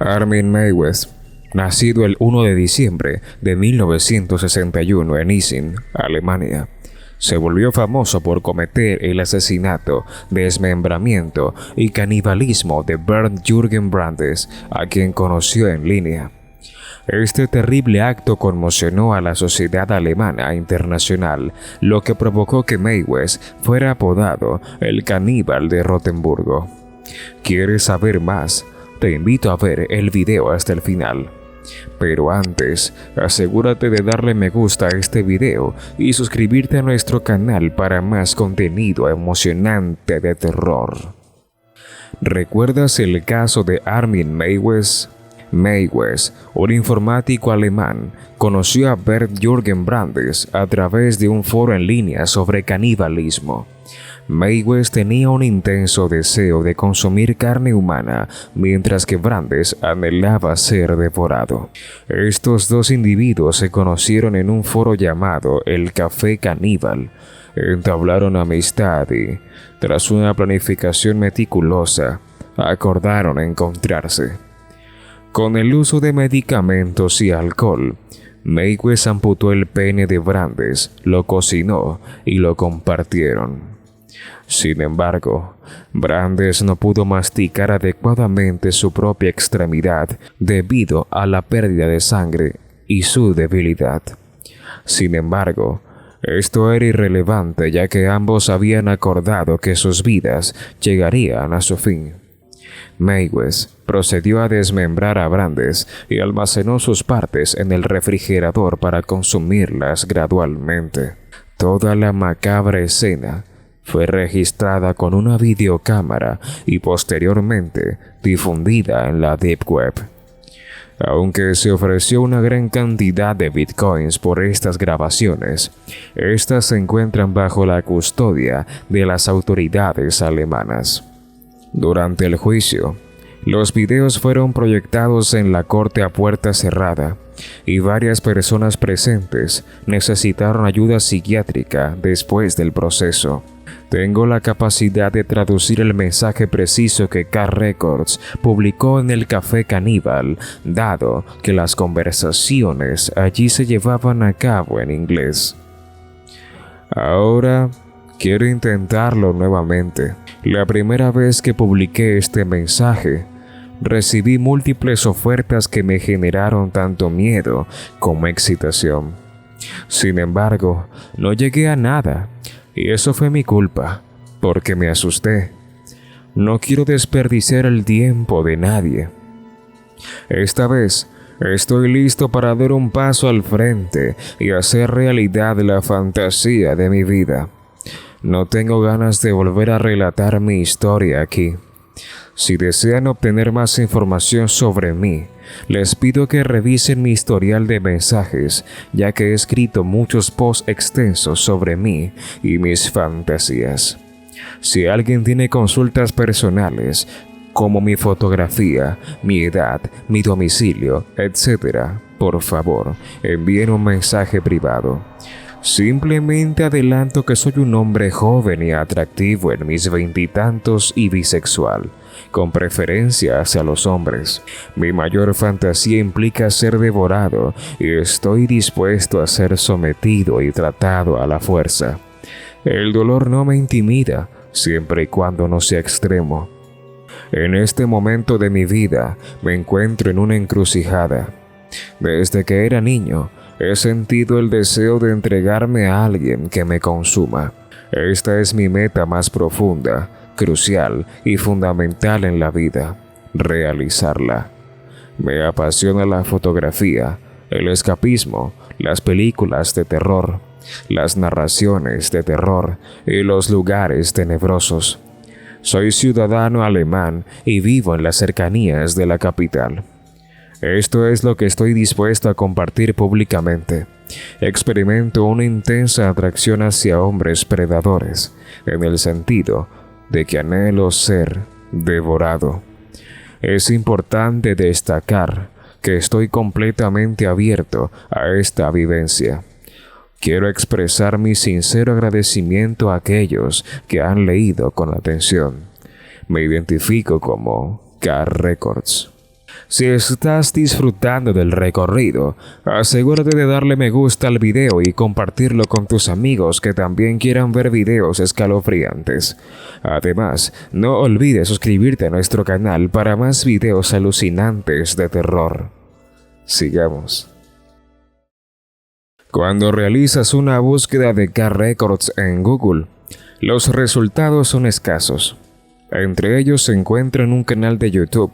Armin Meiwes, nacido el 1 de diciembre de 1961 en Issing, Alemania, se volvió famoso por cometer el asesinato, desmembramiento y canibalismo de Bernd Jürgen Brandes, a quien conoció en línea. Este terrible acto conmocionó a la sociedad alemana internacional, lo que provocó que Meiwes fuera apodado el caníbal de Rotemburgo. ¿Quieres saber más? Te invito a ver el video hasta el final. Pero antes, asegúrate de darle me gusta a este video y suscribirte a nuestro canal para más contenido emocionante de terror. ¿Recuerdas el caso de Armin Meiwes? Meiwes, un informático alemán, conoció a Bernd Jürgen Brandes a través de un foro en línea sobre canibalismo. Meiwes tenía un intenso deseo de consumir carne humana, mientras que Brandes anhelaba ser devorado. Estos dos individuos se conocieron en un foro llamado el Café Caníbal. Entablaron amistad y, tras una planificación meticulosa, acordaron encontrarse. Con el uso de medicamentos y alcohol, Meiwes amputó el pene de Brandes, lo cocinó y lo compartieron. Sin embargo, Brandes no pudo masticar adecuadamente su propia extremidad debido a la pérdida de sangre y su debilidad. Sin embargo, esto era irrelevante ya que ambos habían acordado que sus vidas llegarían a su fin. Meiwes procedió a desmembrar a Brandes y almacenó sus partes en el refrigerador para consumirlas gradualmente. Toda la macabra escena fue registrada con una videocámara y posteriormente difundida en la Deep Web. Aunque se ofreció una gran cantidad de bitcoins por estas grabaciones, estas se encuentran bajo la custodia de las autoridades alemanas. Durante el juicio, los videos fueron proyectados en la corte a puerta cerrada y varias personas presentes necesitaron ayuda psiquiátrica después del proceso. Tengo la capacidad de traducir el mensaje preciso que K Records publicó en el Café Caníbal, dado que las conversaciones allí se llevaban a cabo en inglés. Ahora quiero intentarlo nuevamente. La primera vez que publiqué este mensaje, recibí múltiples ofertas que me generaron tanto miedo como excitación. Sin embargo, no llegué a nada, y eso fue mi culpa, porque me asusté. No quiero desperdiciar el tiempo de nadie. Esta vez, estoy listo para dar un paso al frente y hacer realidad la fantasía de mi vida. No tengo ganas de volver a relatar mi historia aquí. Si desean obtener más información sobre mí, les pido que revisen mi historial de mensajes, ya que he escrito muchos posts extensos sobre mí y mis fantasías. Si alguien tiene consultas personales, como mi fotografía, mi edad, mi domicilio, etc., por favor, envíen un mensaje privado. Simplemente adelanto que soy un hombre joven y atractivo en mis veintitantos y bisexual, con preferencia hacia los hombres. Mi mayor fantasía implica ser devorado y estoy dispuesto a ser sometido y tratado a la fuerza. El dolor no me intimida, siempre y cuando no sea extremo. En este momento de mi vida me encuentro en una encrucijada. Desde que era niño, he sentido el deseo de entregarme a alguien que me consuma. Esta es mi meta más profunda, crucial y fundamental en la vida: realizarla. Me apasiona la fotografía, el escapismo, las películas de terror, las narraciones de terror y los lugares tenebrosos. Soy ciudadano alemán y vivo en las cercanías de la capital. Esto es lo que estoy dispuesto a compartir públicamente. Experimento una intensa atracción hacia hombres predadores, en el sentido de que anhelo ser devorado. Es importante destacar que estoy completamente abierto a esta vivencia. Quiero expresar mi sincero agradecimiento a aquellos que han leído con atención. Me identifico como K Records. Si estás disfrutando del recorrido, asegúrate de darle me gusta al video y compartirlo con tus amigos que también quieran ver videos escalofriantes. Además, no olvides suscribirte a nuestro canal para más videos alucinantes de terror. Sigamos. Cuando realizas una búsqueda de K-Records en Google, los resultados son escasos. Entre ellos se encuentra un canal de YouTube.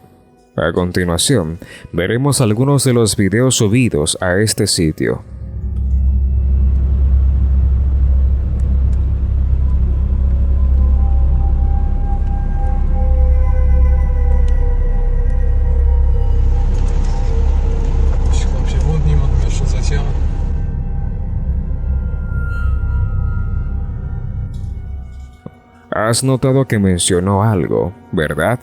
A continuación, veremos algunos de los videos subidos a este sitio. Has notado que mencionó algo, ¿verdad?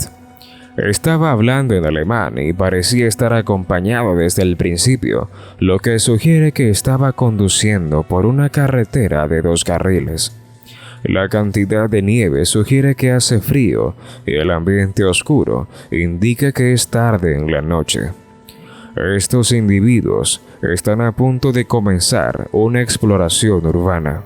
Estaba hablando en alemán y parecía estar acompañado desde el principio, lo que sugiere que estaba conduciendo por una carretera de 2 carriles. La cantidad de nieve sugiere que hace frío y el ambiente oscuro indica que es tarde en la noche. Estos individuos están a punto de comenzar una exploración urbana.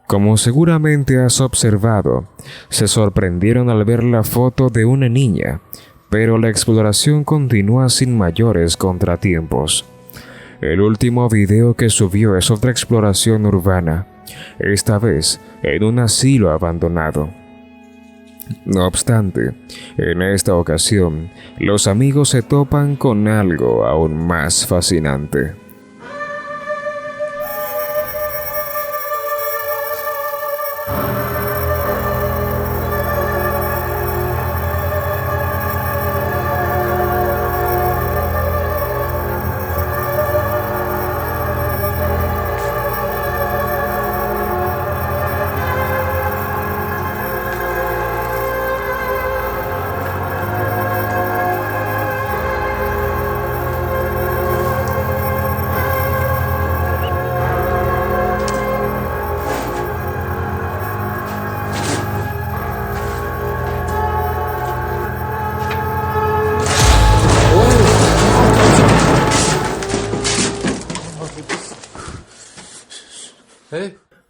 Como seguramente has observado, se sorprendieron al ver la foto de una niña, pero la exploración continúa sin mayores contratiempos. El último video que subió es otra exploración urbana, esta vez en un asilo abandonado. No obstante, en esta ocasión, los amigos se topan con algo aún más fascinante.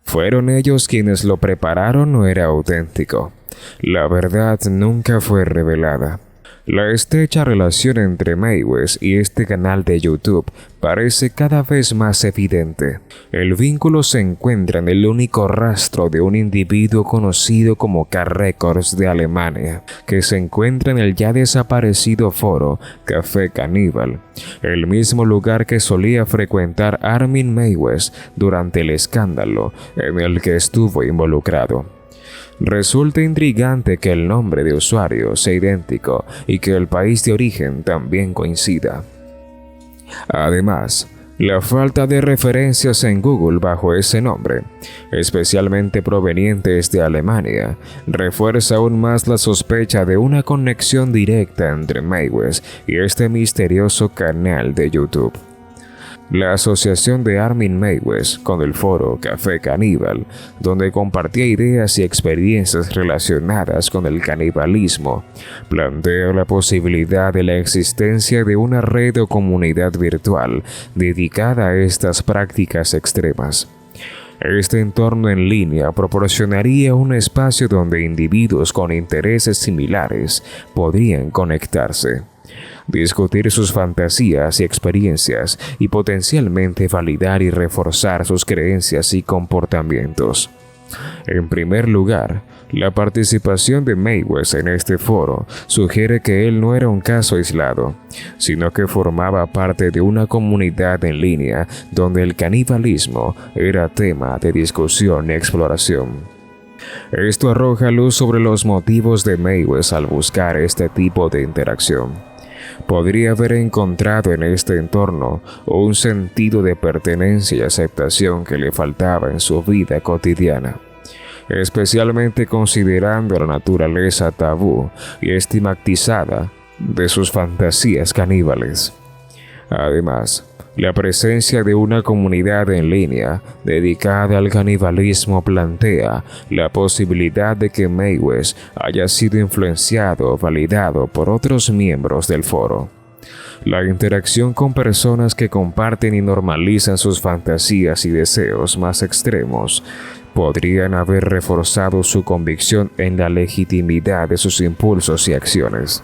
¿Fueron ellos quienes lo prepararon o era auténtico? La verdad nunca fue revelada. La estrecha relación entre Maywes y este canal de YouTube parece cada vez más evidente. El vínculo se encuentra en el único rastro de un individuo conocido como K-Records de Alemania, que se encuentra en el ya desaparecido foro Café Caníbal, el mismo lugar que solía frecuentar Armin Maywes durante el escándalo en el que estuvo involucrado. Resulta intrigante que el nombre de usuario sea idéntico y que el país de origen también coincida. Además, la falta de referencias en Google bajo ese nombre, especialmente provenientes de Alemania, refuerza aún más la sospecha de una conexión directa entre Maywes y este misterioso canal de YouTube. La asociación de Armin Maywes con el foro Café Caníbal, donde compartía ideas y experiencias relacionadas con el canibalismo, plantea la posibilidad de la existencia de una red o comunidad virtual dedicada a estas prácticas extremas. Este entorno en línea proporcionaría un espacio donde individuos con intereses similares podrían conectarse, discutir sus fantasías y experiencias y potencialmente validar y reforzar sus creencias y comportamientos. En primer lugar, la participación de Mayweather en este foro sugiere que él no era un caso aislado, sino que formaba parte de una comunidad en línea donde el canibalismo era tema de discusión y exploración. Esto arroja luz sobre los motivos de Mayweather al buscar este tipo de interacción. Podría haber encontrado en este entorno un sentido de pertenencia y aceptación que le faltaba en su vida cotidiana, especialmente considerando la naturaleza tabú y estigmatizada de sus fantasías caníbales. Además, la presencia de una comunidad en línea dedicada al canibalismo plantea la posibilidad de que Mayweather haya sido influenciado o validado por otros miembros del foro. La interacción con personas que comparten y normalizan sus fantasías y deseos más extremos podrían haber reforzado su convicción en la legitimidad de sus impulsos y acciones.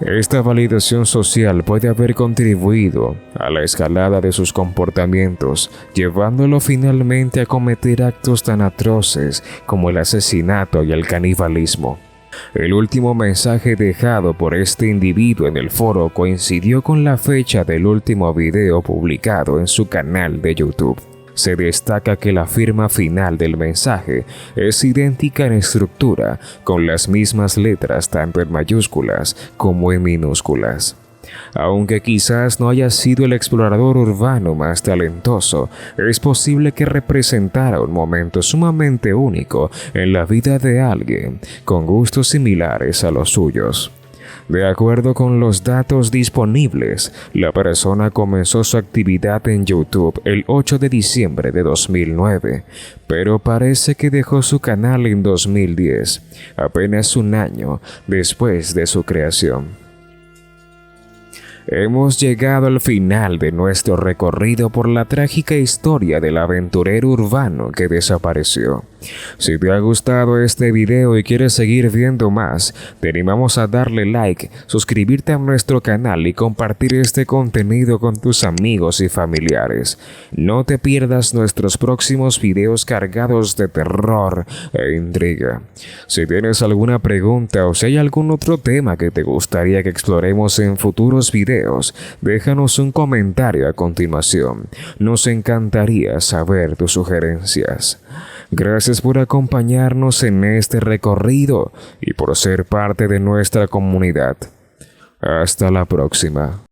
Esta validación social puede haber contribuido a la escalada de sus comportamientos, llevándolo finalmente a cometer actos tan atroces como el asesinato y el canibalismo. El último mensaje dejado por este individuo en el foro coincidió con la fecha del último video publicado en su canal de YouTube. Se destaca que la firma final del mensaje es idéntica en estructura, con las mismas letras tanto en mayúsculas como en minúsculas. Aunque quizás no haya sido el explorador urbano más talentoso, es posible que representara un momento sumamente único en la vida de alguien con gustos similares a los suyos. De acuerdo con los datos disponibles, la persona comenzó su actividad en YouTube el 8 de diciembre de 2009, pero parece que dejó su canal en 2010, apenas un año después de su creación. Hemos llegado al final de nuestro recorrido por la trágica historia del aventurero urbano que desapareció. Si te ha gustado este video y quieres seguir viendo más, te animamos a darle like, suscribirte a nuestro canal y compartir este contenido con tus amigos y familiares. No te pierdas nuestros próximos videos cargados de terror e intriga. Si tienes alguna pregunta o si hay algún otro tema que te gustaría que exploremos en futuros videos, déjanos un comentario a continuación. Nos encantaría saber tus sugerencias. Gracias por acompañarnos en este recorrido y por ser parte de nuestra comunidad. Hasta la próxima.